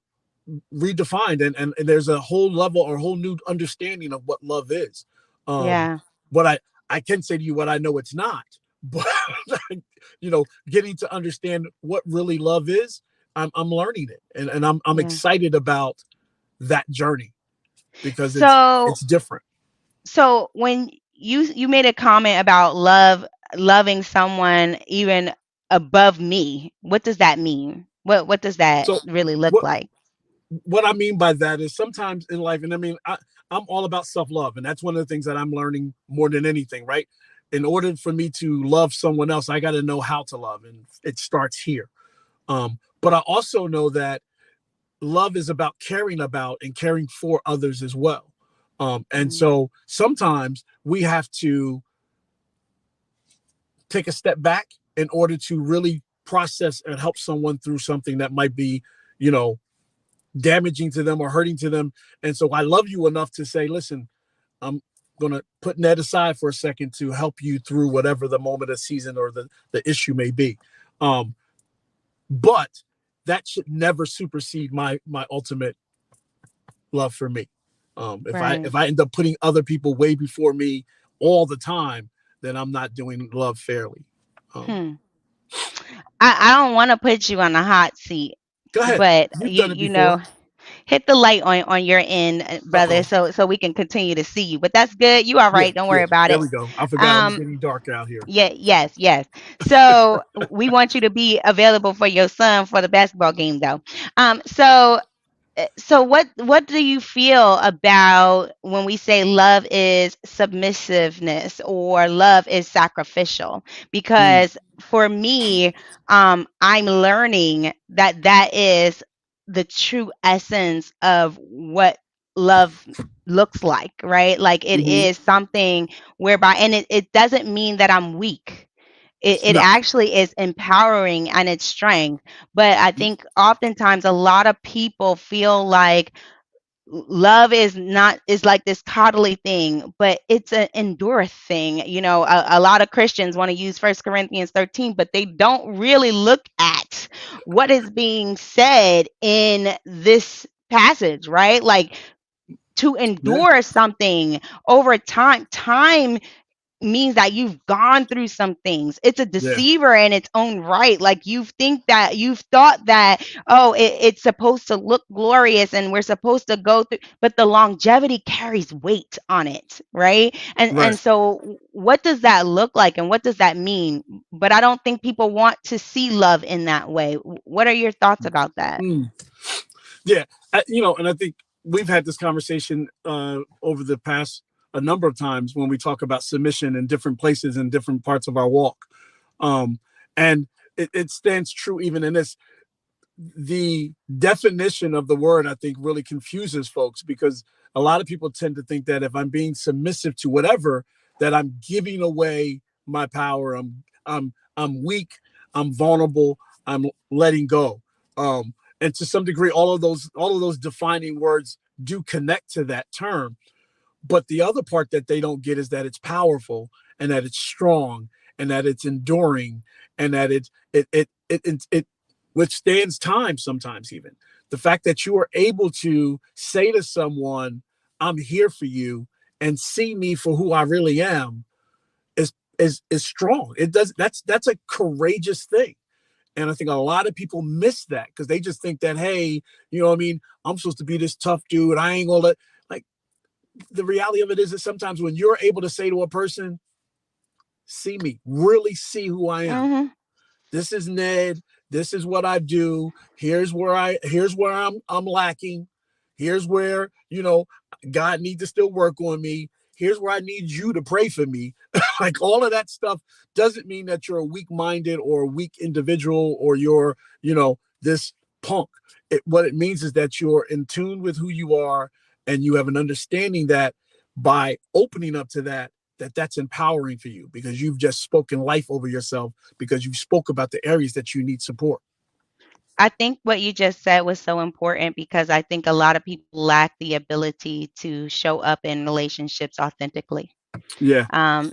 B: redefined, and there's a whole level or whole new understanding of what love is. Um,
A: Yeah.
B: what I can say to you what I know it's not, but getting to understand what really love is, I'm learning it, and I'm
A: Yeah.
B: excited about that journey because
A: So
B: it's different.
A: so when you made a comment about loving someone even above me, what does that mean? What does that
B: So
A: really look
B: what
A: like?
B: what I mean by that is sometimes in life, and I mean, I'm all about self love, and that's one of the things that I'm learning more than anything, right? In order for me to love someone else, I got to know how to love, and it starts here. But I also know that love is about caring about and caring for others as well. And
A: Mm,
B: so sometimes we have to take a step back in order to really process and help someone through something that might be, you know, damaging to them or hurting to them. And so I love you enough to say, listen, I'm going to put Ned aside for a second to help you through whatever the moment of season or the issue may be. Um, but that should never supersede my ultimate love for me.
A: right.
B: If I end up putting other people way before me all the time, then I'm not doing love fairly. Um,
A: Hmm. I don't want to put you on the hot seat,
B: Go ahead.
A: but
B: You've done it before.
A: hit the light on your end,
B: Uh
A: brother,
B: oh.
A: so we can continue to see you. But that's good. You all
B: Yeah,
A: right? Don't worry
B: yeah.
A: about
B: There
A: it.
B: we go. I forgot it was
A: Um,
B: getting dark out here.
A: yeah, yes, yes. So we want you to be available for your son for the basketball game, though. So what do you feel about when we say love is submissiveness or love is sacrificial?
B: Mm,
A: Because for me, I'm learning that that is the true essence of what love looks like, right? Like it
B: hmm.
A: is something whereby, and it doesn't mean that I'm weak. It
B: No.
A: actually is empowering and it's strength. But I think oftentimes a lot of people feel like love is not is like this coddly thing, but it's an endureth thing. A lot of Christians want to use First Corinthians 13, but they don't really look at what is being said in this passage, right? Like to
B: Yeah.
A: endure something over time means that you've gone through some things. It's a
B: Yeah.
A: deceiver in its own right. Like you've thought that, oh, it's supposed to look glorious and we're supposed to go through, but the longevity carries weight on it, right? And
B: Right.
A: so what does that look like and what does that mean? But I don't think people want to see love in that way. What are your thoughts about that?
B: Mm. Yeah. And I think we've had this conversation over the past a number of times when we talk about submission in different places in different parts of our walk. And it stands true even in this. The definition of the word, I think, really confuses folks because a lot of people tend to think that if I'm being submissive to whatever, that I'm giving away my power. I'm weak. I'm vulnerable. I'm letting go. And to some degree, all of those defining words do connect to that term. But the other part that they don't get is that it's powerful and that it's strong and that it's enduring and that it withstands time sometimes even. The fact that you are able to say to someone, I'm here for you and see me for who I really am is strong. It does that's a courageous thing. And I think a lot of people miss that because they just think that, hey, you know what I mean? I'm supposed to be this tough dude. I ain't gonna let, like, the reality of it is that sometimes when you're able to say to a person, see me, really see who I am.
A: Mm-hmm.
B: This is Ned. This is what I do. Here's where I'm lacking. Here's where, God needs to still work on me. Here's where I need you to pray for me. Like all of that stuff doesn't mean that you're a weak-minded or a weak individual or you're, this punk. What it means is that you're in tune with who you are and you have an understanding that by opening up to that's empowering for you because you've just spoken life over yourself because you spoke about the areas that you need support.
A: I think what you just said was so important because I think a lot of people lack the ability to show up in relationships authentically.
B: Yeah.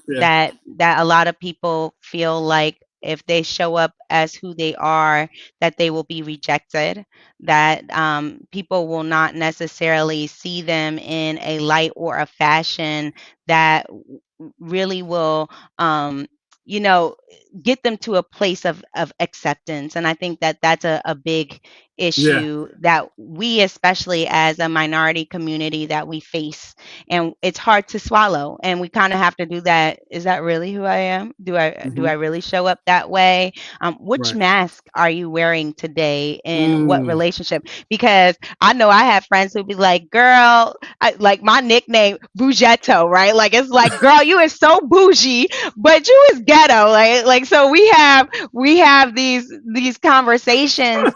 B: Yeah.
A: That a lot of people feel like if they show up as who they are, that they will be rejected, that people will not necessarily see them in a light or a fashion that really will, you know, get them to a place of acceptance. And I think that that's a big
B: Yeah.
A: issue that we, especially as a minority community, that we face, and it's hard to swallow, and we kind of have to do that. Is that really who I am? Do I
B: Hmm.
A: really show up that way? Which
B: Right.
A: mask are you wearing today in what
B: Mm.
A: relationship? Because I know I have friends who be like, girl, like my nickname Bougetto, right? Like it's like, girl, you is so bougie, but you is ghetto. Like so we have these conversations,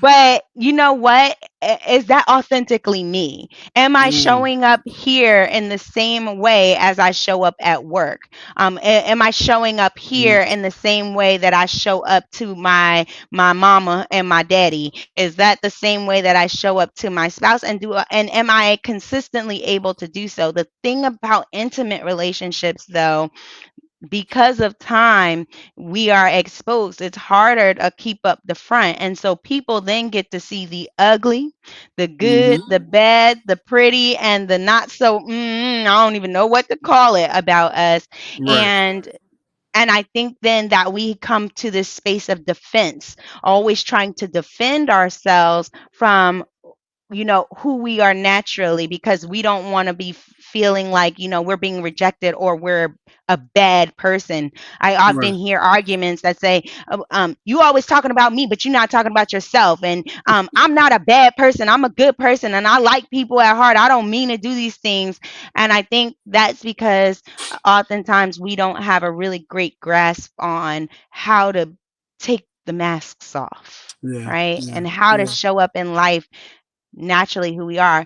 A: but you know what? Is that authentically me? Am I
B: Mm.
A: showing up here in the same way as I show up at work? Am I showing up here
B: Mm.
A: in the same way that I show up to my mama and my daddy? Is that the same way that I show up to my spouse? And am I consistently able to do so? The thing about intimate relationships, though, because of time, we are exposed. It's harder to keep up the front. And so people then get to see the ugly, the good,
B: Hmm.
A: the bad, the pretty, and the not so, I don't even know what to call it about us.
B: Right.
A: And and I think then that we come to this space of defense, always trying to defend ourselves from who we are naturally, because we don't want to be feeling like we're being rejected or we're a bad person. I often
B: Right.
A: hear arguments that say, you always talking about me, but you're not talking about yourself, and I'm not a bad person, I'm a good person, and I like people at heart, I don't mean to do these things. And I think that's because oftentimes we don't have a really great grasp on how to take the masks off,
B: Yeah.
A: right,
B: Yeah.
A: and how to
B: Yeah.
A: show up in life naturally who we are.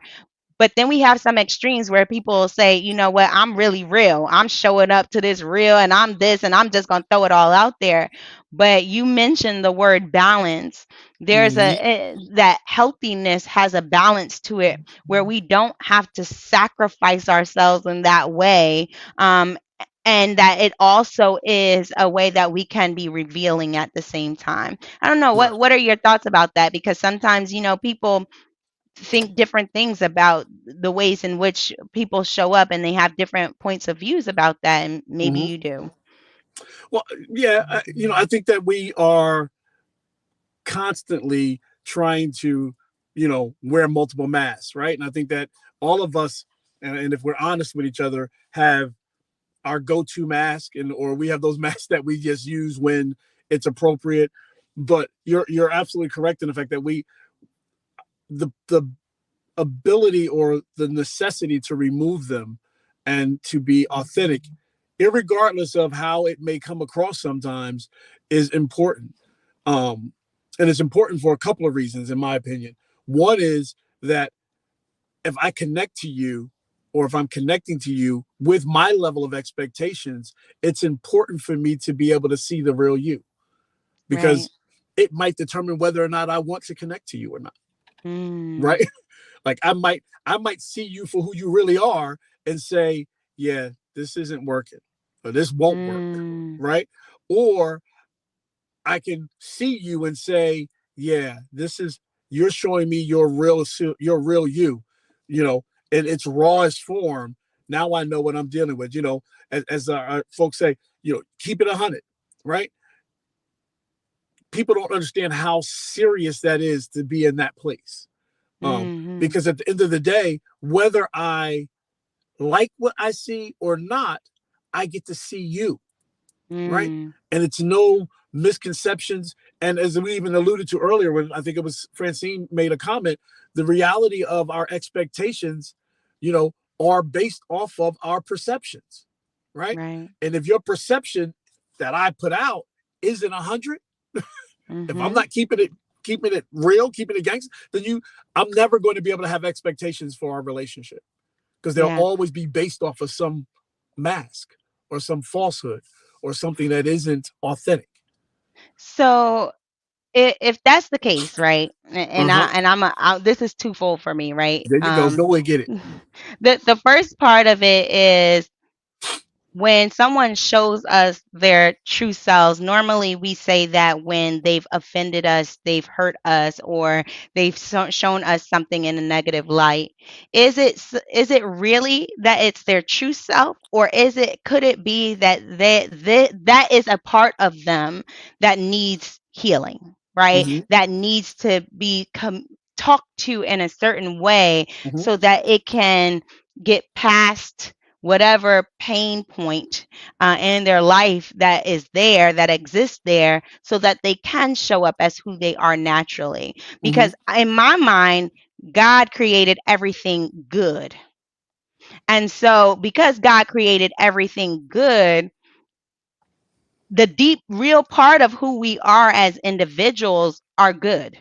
A: But then we have some extremes where people say, you know what, I'm really real. I'm showing up to this real and I'm this and I'm just going to throw it all out there. But you mentioned the word balance. There's
B: Hmm.
A: that healthiness has a balance to it where we don't have to sacrifice ourselves in that way. And that it also is a way that we can be revealing at the same time. I don't know,
B: Right.
A: what are your thoughts about that? Because sometimes, people think different things about the ways in which people show up, and they have different points of views about that, and maybe
B: Hmm.
A: you do.
B: Well, yeah. I think that we are constantly trying to, wear multiple masks, right? And I think that all of us, and if we're honest with each other, have our go-to mask, and or we have those masks that we just use when it's appropriate. But you're absolutely correct in the fact that the ability or the necessity to remove them and to be authentic, irregardless of how it may come across sometimes, is important. Um, and it's important for a couple of reasons, in my opinion. One is that if I connect to you, or if I'm connecting to you with my level of expectations, it's important for me to be able to see the real you
A: Right.
B: because it might determine whether or not I want to connect to you or not.
A: Mm,
B: Right. Like I might see you for who you really are and say, yeah, this isn't working or this won't work.
A: mm,
B: Right. Or I can see you and say, yeah, you're showing me your real you know, in its rawest form. Now I know what I'm dealing with, as our folks say, keep it 100, right? people don't understand how serious that is to be in that place.
A: Mhm.
B: Because at the end of the day, whether I like what I see or not, I get to see you, right?
A: Mm.
B: And it's no misconceptions. And as we even alluded to earlier, when I think it was Francine made a comment, the reality of our expectations, you know, are based off of our perceptions, right?
A: Right.
B: And if your perception that I put out isn't 100, if I'm
A: Mhm.
B: not keeping it real, keeping it gangster, then I'm never going to be able to have expectations for our relationship because they'll
A: Yeah.
B: always be based off of some mask or some falsehood or something that isn't authentic.
A: So if that's the case, right? And
B: Uh-huh.
A: this is twofold for me, right?
B: There you go. Go and get it.
A: The first part of it is when someone shows us their true selves, normally we say that when they've offended us, they've hurt us, or they've shown us something in a negative light. Is it really that it's their true self, or could it be that that is a part of them that needs healing, right?
B: Mm-hmm.
A: That needs to be talked to in a certain way
B: Mm-hmm.
A: so that it can get past whatever pain point in their life that is there, that exists there, so that they can show up as who they are naturally.
B: Mm-hmm.
A: Because in my mind, God created everything good. And so, because God created everything good, the deep, real part of who we are as individuals are good.
B: Yeah.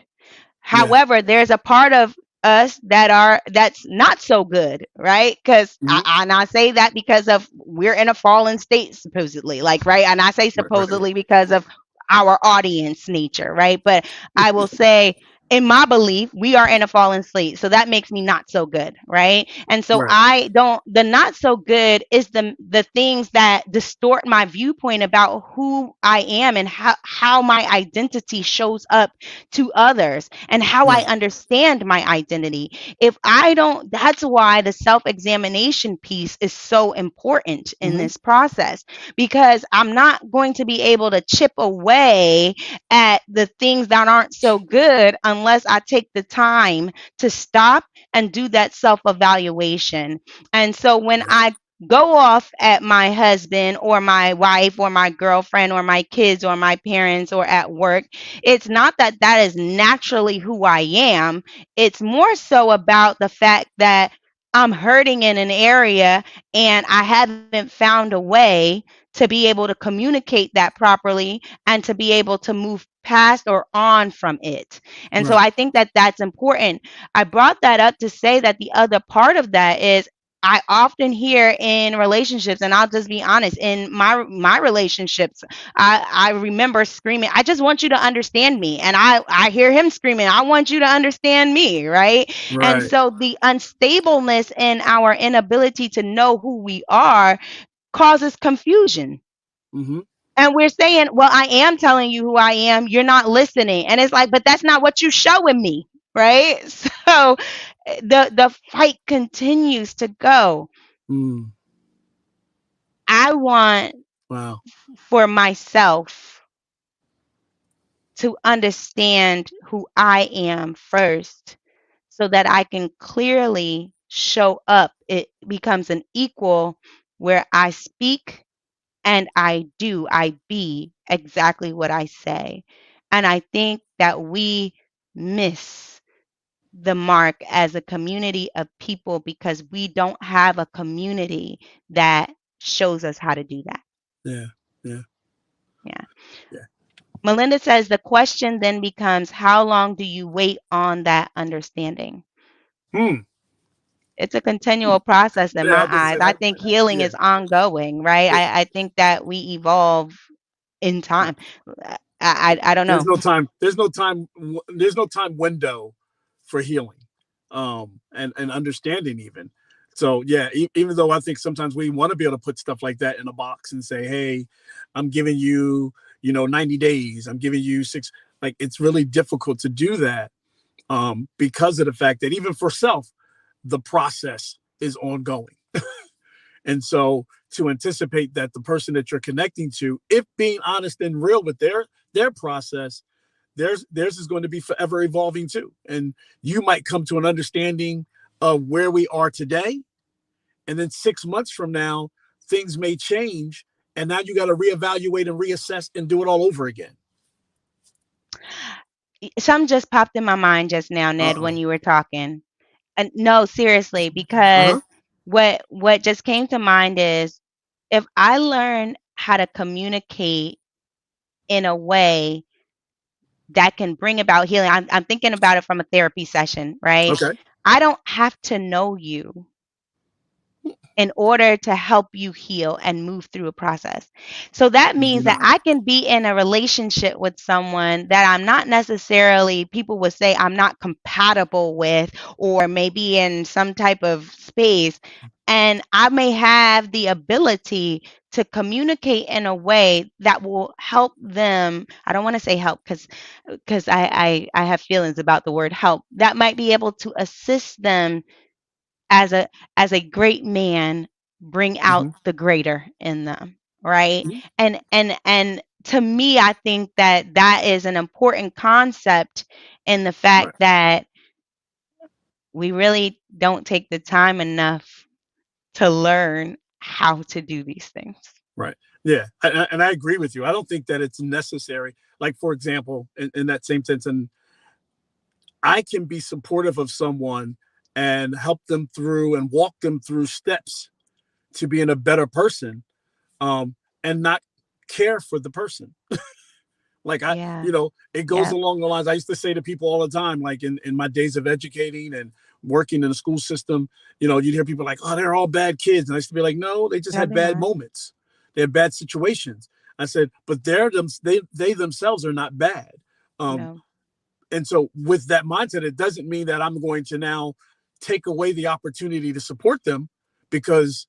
A: However, there's a part of us that's not so good, right? Because
B: Mm-hmm.
A: and I say that because of we're in a fallen state supposedly, like right. And I say
B: Right. Right.
A: supposedly because of our audience nature, right? But I will say, in my belief, we are in a fallen state, so that makes me not so good, right? And so
B: Right.
A: I don't. The not so good is the things that distort my viewpoint about who I am and how my identity shows up to others and how I
B: Right.
A: understand my identity. If I don't, that's why the self examination piece is so important in
B: Mm-hmm.
A: this process, because I'm not going to be able to chip away at the things that aren't so good unless I take the time to stop and do that self evaluation. And so when
B: Yeah.
A: I go off at my husband or my wife or my girlfriend or my kids or my parents or at work, it's not that that is naturally who I am. It's more so about the fact that I'm hurting in an area and I haven't found a way to be able to communicate that properly and to be able to move past or on from it. And so
B: Right.
A: I think that that's important. I brought that up to say that the other part of that is I often hear in relationships, and I'll just be honest, in my relationships, I remember screaming, I just want you to understand me. And I hear him screaming, I want you to understand me, right? And
B: Right.
A: so the unstableness in our inability to know who we are causes confusion.
B: Mm-hmm.
A: And we're saying, well, I am telling you who I am. You're not listening. And it's like, but that's not what you're showing me, right? So the fight continues to go.
B: Mm.
A: I want
B: Wow.
A: for myself to understand who I am first so that I can clearly show up. It becomes an equal where I speak and I be exactly what I say. And I think that we miss the mark as a community of people because we don't have a community that shows us how to do that.
B: Yeah. Yeah.
A: Yeah.
B: Yeah.
A: Melinda says the question then becomes how long do you wait on that understanding?
B: Hmm.
A: It's a continual process in
B: Yeah. I
A: my
B: was gonna
A: eyes.
B: say
A: I
B: that.
A: think healing
B: Yeah.
A: is ongoing, right?
B: It,
A: I think that we evolve in time. I don't
B: there's
A: know.
B: no time. There's no time. There's no time window for healing, and understanding even. So yeah, even though I think sometimes we want to be able to put stuff like that in a box and say, hey, I'm giving you, 90 days. I'm giving you six. Like it's really difficult to do that, because of the fact that even for self, the process is ongoing. And so to anticipate that the person that you're connecting to, if being honest and real with their process, theirs is going to be forever evolving too. And you might come to an understanding of where we are today, and then 6 months from now, things may change, and now you got to reevaluate and reassess and do it all over again.
A: Something just popped in my mind just now,
B: Uh
A: Ned, when
B: oh.
A: you were talking. And no, seriously,
B: Uh
A: because
B: huh.
A: what just came to mind is if I learn how to communicate in a way that can bring about healing, I'm thinking about it from a therapy session, right?
B: Okay.
A: I don't have to know you in order to help you heal and move through a process. So that
B: You do
A: means that
B: not.
A: I can be in a relationship with someone that I'm not necessarily, people would say I'm not compatible with, or maybe in some type of space. And I may have the ability to communicate in a way that will help them. I don't want to say help because I have feelings about the word help. That might be able to assist them as a great man bring out
B: Mm-hmm.
A: the greater in them, right?
B: Mm-hmm.
A: And to me, I think that that is an important concept in the fact
B: Right.
A: that we really don't take the time enough to learn how to do these things.
B: Right. Yeah. And I agree with you. I don't think that it's necessary. Like, for example, in that same sense, and I can be supportive of someone and help them through and walk them through steps to being a better person, and not care for the person. Like,
A: Yeah.
B: it goes
A: Yep.
B: along the lines. I used to say to people all the time, like in my days of educating and working in the school system, you'd hear people like, oh, they're all bad kids. And I used to be like, no, they just
A: No,
B: had
A: they're
B: bad
A: not.
B: moments. They had bad situations. I said, but they themselves are not bad. Um,
A: No.
B: and so with that mindset, it doesn't mean that I'm going to now take away the opportunity to support them because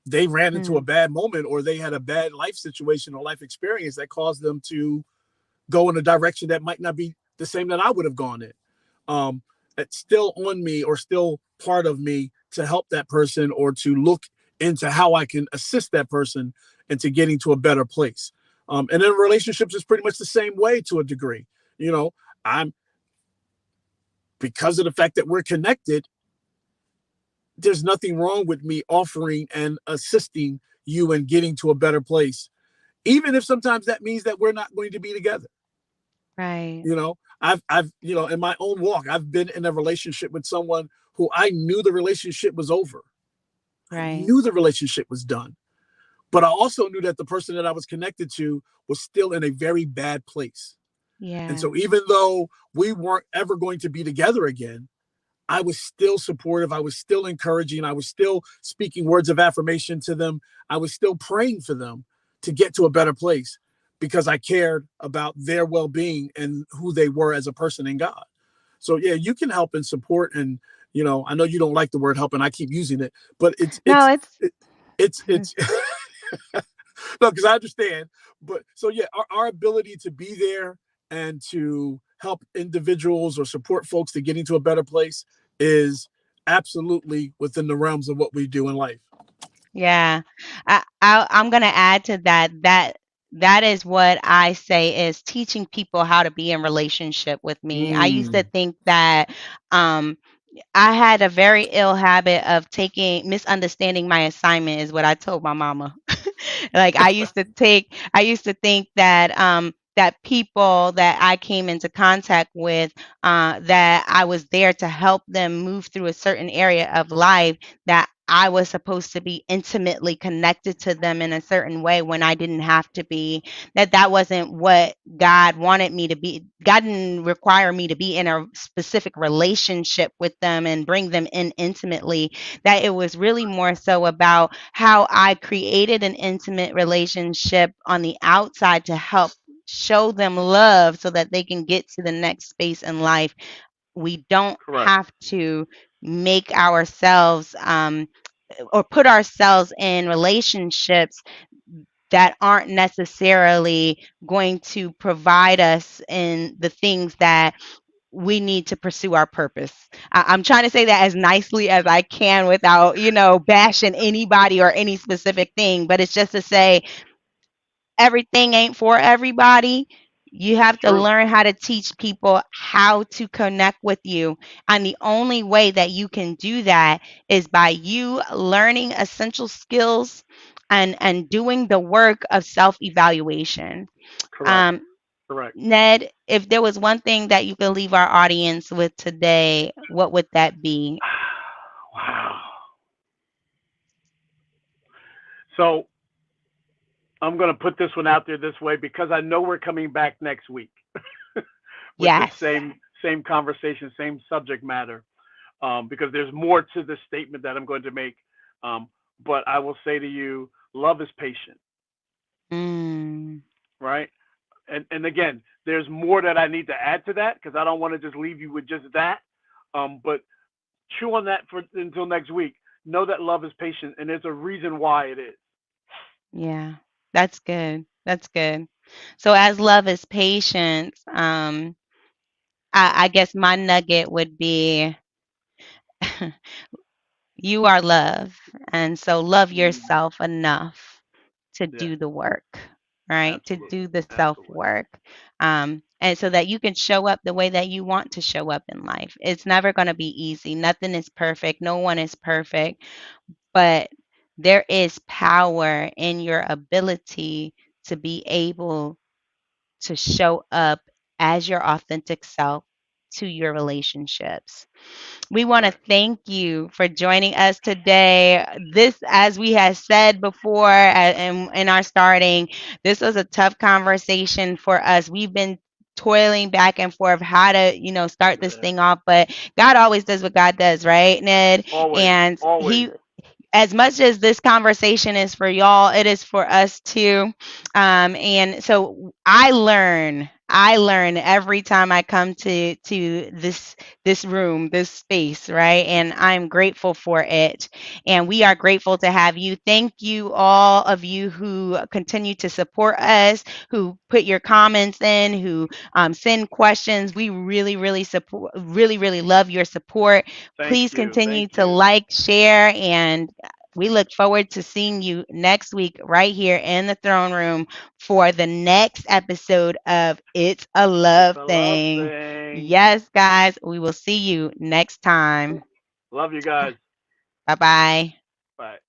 B: they ran into a
A: Mm,
B: bad moment or they had a bad life situation or life experience that caused them to go in a direction that might not be the same that I would have gone in. Um, it's still on me or still part of me to help that person or to look into how I can assist that person into getting to a better place. And then relationships is pretty much the same way to a degree. You know, I'm because of the fact that we're connected, there's nothing wrong with me offering and assisting you in getting to a better place, even if sometimes that means that we're not going to be together.
A: right.
B: I've in my own walk, I've been in a relationship with someone who I knew the relationship was over. I
A: Right.
B: knew the relationship was done, but I also knew that the person that I was connected to was still in a very bad place. And
A: Yeah.
B: so even though we weren't ever going to be together again, I was still supportive. I was still encouraging. I was still speaking words of affirmation to them. I was still praying for them to get to a better place because I cared about their well being and who they were as a person in God. So, yeah, you can help and support. And, I know you don't like the word help and I keep using it, but
A: No, it's
B: it's, no, because I understand. But so, yeah, our ability to be there and to help individuals or support folks to get into a better place is absolutely within the realms of what we do in life.
A: Yeah, I'm gonna add to that. That is what I say is teaching people how to be in relationship with me. I used to
B: Mm.
A: think that um, I had a very ill habit of misunderstanding my assignment is what I told my mama. Like I used to think that that people that I came into contact with, that I was there to help them move through a certain area of life, that I was supposed to be intimately connected to them in a certain way when I didn't have to be, that wasn't what God wanted me to be. God didn't require me to be in a specific relationship with them and bring them in intimately. That it was really more so about how I created an intimate relationship on the outside to help show them love so that they can get to the next space in life. We don't
B: Correct.
A: have to make ourselves or put ourselves in relationships that aren't necessarily going to provide us in the things that we need to pursue our purpose. I'm trying to say that as nicely as I can without, bashing anybody or any specific thing, but it's just to say everything ain't for everybody. You have to
C: True.
A: learn how to teach people how to connect with you. And the only way that you can do that is by you learning essential skills and doing the work of self evaluation.
C: Correct.
A: Um,
C: Correct.
A: Ned, if there was one thing that you could leave our audience with today, what would that be?
C: Wow. So I'm going to put this one out there this way because I know we're coming back next week with the
A: Yes.
C: same conversation, same subject matter. Because there's more to this statement that I'm going to make. Um, but I will say to you, love is patient,
A: Mm,
C: right? And again, there's more that I need to add to that because I don't want to just leave you with just that. But chew on that for until next week. Know that love is patient, and there's a reason why it is.
A: yeah, that's good. That's good. So, as love is patience, I guess my nugget would be you are love. And so, love
C: Mm,
A: yourself enough to
C: yeah,
A: do the work, right? To
C: absolutely,
A: do the self
C: absolutely.
A: work. And so that you can show up the way that you want to show up in life. It's never going to be easy. Nothing is perfect. No one is perfect. But there is power in your ability to be able to show up as your authentic self to your relationships. We want to
C: Correct.
A: thank you for joining us today. This, as we had said before in our starting, this was a tough conversation for us. We've been toiling back and forth how to, start this
C: Yeah.
A: thing off, but God always does what God does, right, Ned?
C: Always,
A: And
C: always.
A: he as much as this conversation is for y'all, it is for us too. And so I learn every time I come to this room, this space, right? And I'm grateful for it. And we are grateful to have you. Thank you, all of you who continue to support us, who put your comments in, who send questions. We really, really support, really, really love your support.
C: Thank
A: Please
C: you,
A: continue
C: thank
A: to
C: you.
A: like, share, and we look forward to seeing you next week right here in the throne room for the next episode of It's a
C: It's
A: Love
C: a love
A: Thing.
C: thing.
A: Yes, guys, we will see you next time.
C: Love you guys.
A: Bye bye.
C: Bye.